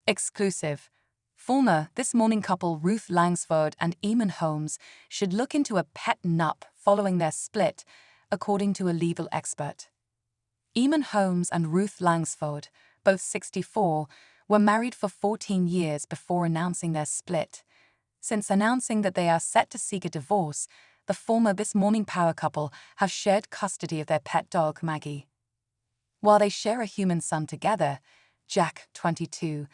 Exclusive. Former This Morning couple Ruth Langsford and Eamonn Holmes should look into a pet nup following their split, according to a legal expert. Eamonn Holmes and Ruth Langsford, both 64, were married for 14 years before announcing their split. Since announcing that they are set to seek a divorce, the former This Morning power couple have shared custody of their pet dog, Maggie. While they share a human son together, Jack, 22,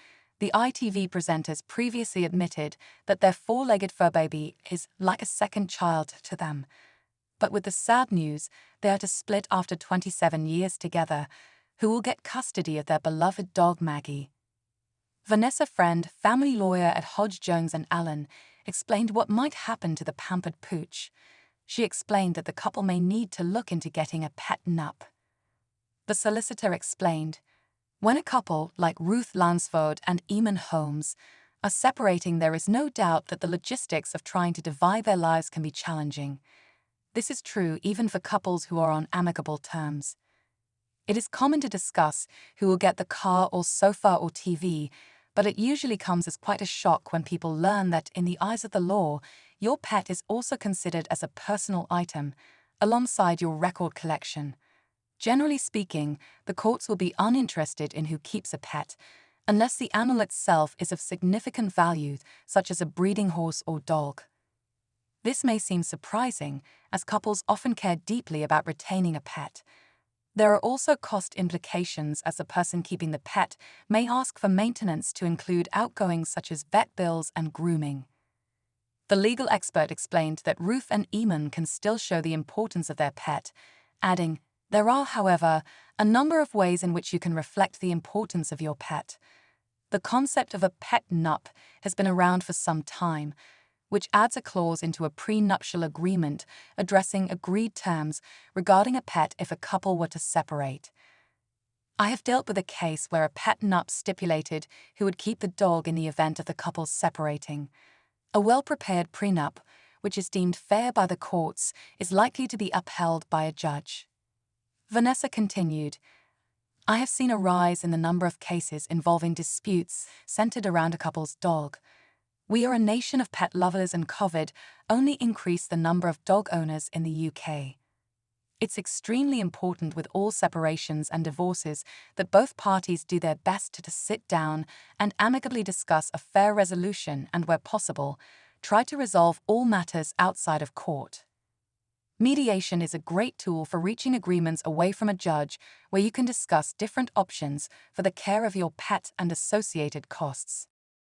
the ITV presenters previously admitted that their four-legged fur baby is like a second child to them. But with the sad news, they are to split after 27 years together, who will get custody of their beloved dog Maggie. Vanessa Friend, family lawyer at Hodge Jones and Allen, explained what might happen to the pampered pooch. She explained that the couple may need to look into getting a pet nup. The solicitor explained, when a couple like Ruth Langsford and Eamonn Holmes are separating, there is no doubt that the logistics of trying to divide their lives can be challenging. This is true even for couples who are on amicable terms. It is common to discuss who will get the car or sofa or TV, but it usually comes as quite a shock when people learn that, in the eyes of the law, your pet is also considered as a personal item, alongside your record collection. Generally speaking, the courts will be uninterested in who keeps a pet, unless the animal itself is of significant value, such as a breeding horse or dog. This may seem surprising, as couples often care deeply about retaining a pet. There are also cost implications, as the person keeping the pet may ask for maintenance to include outgoings such as vet bills and grooming. The legal expert explained that Ruth and Eamonn can still show the importance of their pet, adding, there are, however, a number of ways in which you can reflect the importance of your pet. The concept of a pet nup has been around for some time, which adds a clause into a prenuptial agreement addressing agreed terms regarding a pet if a couple were to separate. I have dealt with a case where a pet nup stipulated who would keep the dog in the event of the couple separating. A well-prepared prenup, which is deemed fair by the courts, is likely to be upheld by a judge. Vanessa continued, I have seen a rise in the number of cases involving disputes centered around a couple's dog. We are a nation of pet lovers, and COVID only increased the number of dog owners in the UK. It's extremely important with all separations and divorces that both parties do their best to sit down and amicably discuss a fair resolution and, where possible, try to resolve all matters outside of court. Mediation is a great tool for reaching agreements away from a judge, where you can discuss different options for the care of your pet and associated costs.